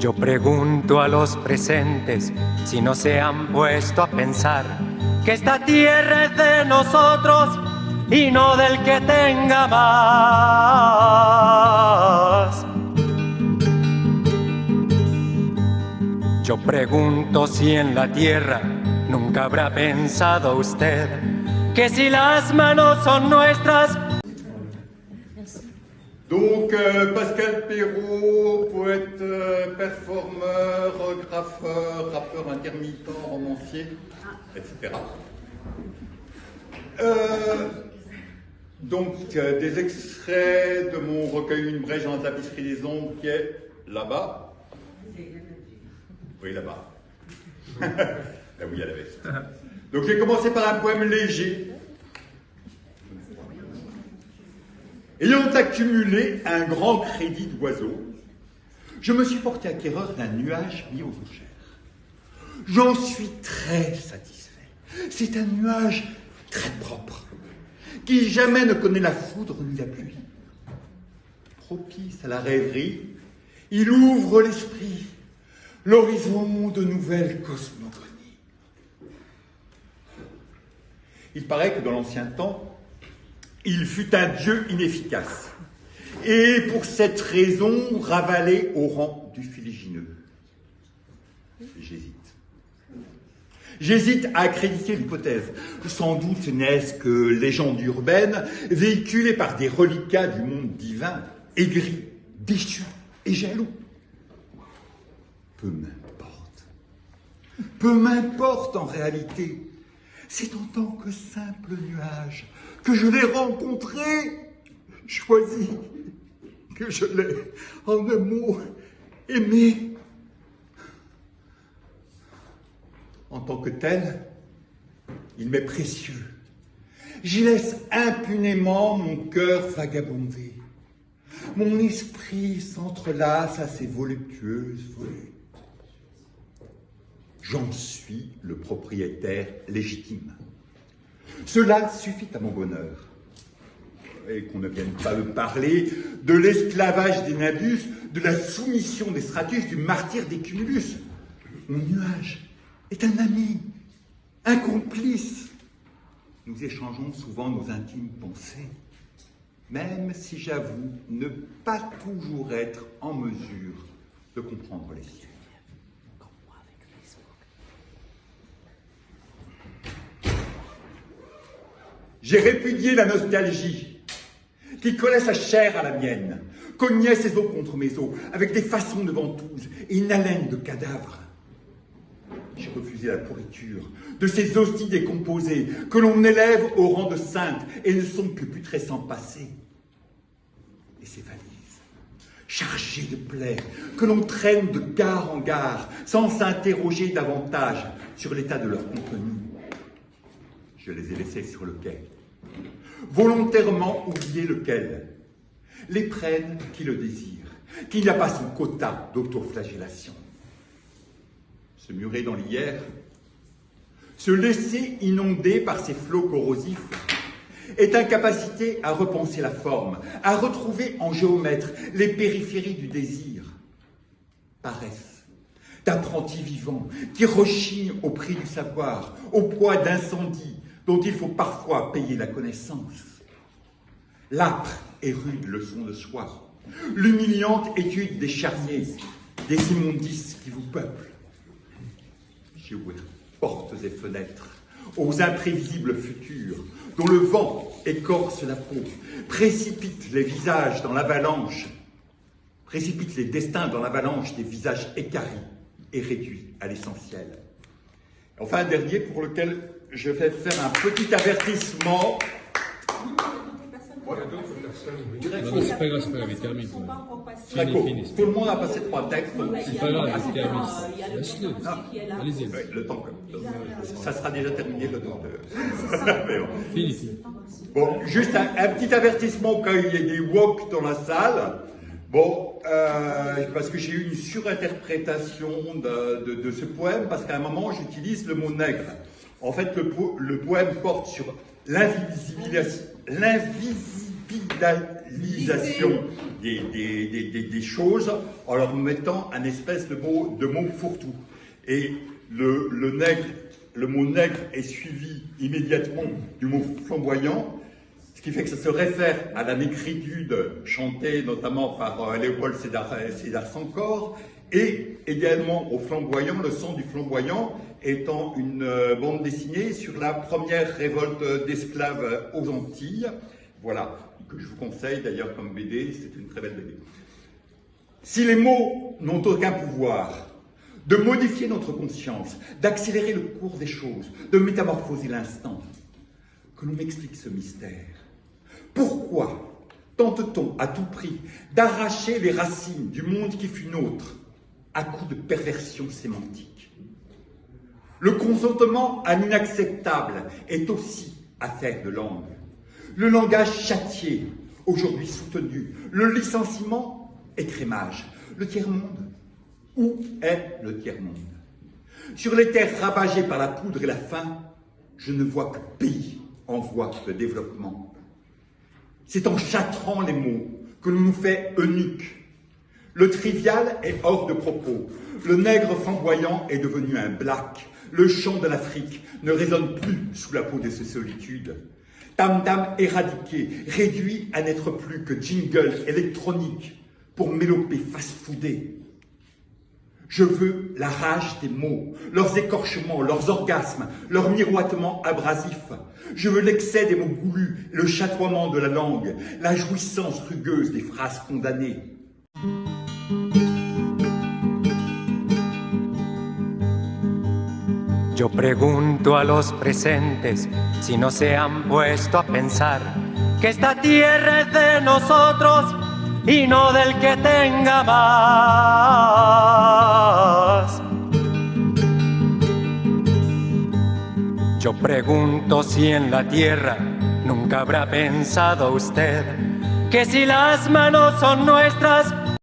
Yo pregunto a los presentes si no se han puesto a pensar que esta tierra es de nosotros y no del que tenga más. Yo pregunto si en la tierra nunca habrá pensado usted que si las manos son nuestras. Donc Pascal Perrault, poète, performeur, graffeur, rappeur intermittent, romancier, etc. Donc des extraits de mon recueil Une brèche dans la tapisserie des ombres qui est là-bas. Oui, là-bas. Là où il y a la veste. Donc j'ai commencé par un poème léger. Ayant accumulé un grand crédit d'oiseaux, je me suis porté acquéreur d'un nuage mis aux enchères. J'en suis très satisfait. C'est un nuage très propre, qui jamais ne connaît la foudre ni la pluie. Propice à la rêverie, il ouvre l'esprit, l'horizon de nouvelles cosmogonies. Il paraît que dans l'ancien temps, il fut un dieu inefficace, et pour cette raison ravalé au rang du filigineux. J'hésite à accréditer l'hypothèse. Sans doute n'est-ce que légende urbaine, véhiculée par des reliquats du monde divin, aigris, déchus et jaloux. Peu m'importe. Peu m'importe en réalité. C'est en tant que simple nuage que je l'ai rencontré, choisi, que je l'ai, en un mot, aimé. En tant que tel, il m'est précieux. J'y laisse impunément mon cœur vagabonder. Mon esprit s'entrelace à ses voluptueuses volutes. J'en suis le propriétaire légitime. Cela suffit à mon bonheur. Et qu'on ne vienne pas me parler de l'esclavage des Nabus, de la soumission des Stratus, du martyre des Cumulus. Mon nuage est un ami, un complice. Nous échangeons souvent nos intimes pensées, même si j'avoue ne pas toujours être en mesure de comprendre les siennes. J'ai répudié la nostalgie qui collait sa chair à la mienne, cognait ses os contre mes os, avec des façons de ventouses et une haleine de cadavre. J'ai refusé la pourriture de ces hosties décomposées que l'on élève au rang de saintes et ne sont que putrescents passés. Et ces valises, chargées de plaies, que l'on traîne de gare en gare, sans s'interroger davantage sur l'état de leur contenu. Je les ai laissés sur le quai, volontairement oubliés lequel. Les prennent qui le désirent, qui n'a pas son quota d'autoflagellation. Se murer dans l'hier, se laisser inonder par ces flots corrosifs, est incapacité à repenser la forme, à retrouver en géomètre les périphéries du désir. Paresse d'apprentis vivants qui rechignent au prix du savoir, au poids d'incendies dont il faut parfois payer la connaissance. L'âpre et rude leçon de soi, l'humiliante étude des charniers, des immondices qui vous peuplent. J'ai ouvert portes et fenêtres aux imprévisibles futurs, dont le vent écorce la peau, précipite les visages dans l'avalanche, précipite les destins dans l'avalanche des visages équarris et réduits à l'essentiel. Enfin, un dernier pour lequel je vais faire un petit avertissement. Non, c'est pas grave, termine. Très court. Tout le monde a passé 3 textes. C'est pas grave, termine. Allez-y. Le temps, ça sera déjà terminé le temps de... Fini. Bon, juste un petit avertissement quand il y a des woke dans la salle. Bon, parce que j'ai eu une surinterprétation de ce poème, parce qu'à un moment, j'utilise le mot nègre. En fait, le poème porte sur l'invisibilisation capitalisation des choses en leur mettant un espèce de mot fourre-tout. Et le mot nègre est suivi immédiatement du mot flamboyant, ce qui fait que ça se réfère à la négritude chantée notamment par Léopold Sédar Senghor, et également au flamboyant, le sang du flamboyant étant une bande dessinée sur la première révolte d'esclaves aux Antilles, voilà, que je vous conseille d'ailleurs comme BD, c'est une très belle BD. Si les mots n'ont aucun pouvoir de modifier notre conscience, d'accélérer le cours des choses, de métamorphoser l'instant, que l'on m'explique ce mystère. Pourquoi tente-t-on à tout prix d'arracher les racines du monde qui fut nôtre à coup de perversion sémantique? Le consentement à l'inacceptable est aussi affaire de langue. Le langage châtié, aujourd'hui soutenu, le licenciement, écrémage. Le tiers-monde, où est le tiers-monde? Sur les terres ravagées par la poudre et la faim, je ne vois que pays en voie de développement. C'est en châtrant les mots que l'on nous fait eunuques. Le trivial est hors de propos. Le nègre flamboyant est devenu un black. Le chant de l'Afrique ne résonne plus sous la peau de ses solitudes. Tam-tam éradiqué, réduit à n'être plus que jingle électronique pour mélopées fast-foodées. Je veux la rage des mots, leurs écorchements, leurs orgasmes, leurs miroitements abrasifs. Je veux l'excès des mots goulus, le chatoiement de la langue, la jouissance rugueuse des phrases condamnées. Yo pregunto a los presentes si no se han puesto a pensar que esta tierra es de nosotros y no del que tenga más. Yo pregunto si en la tierra nunca habrá pensado usted que si las manos son nuestras,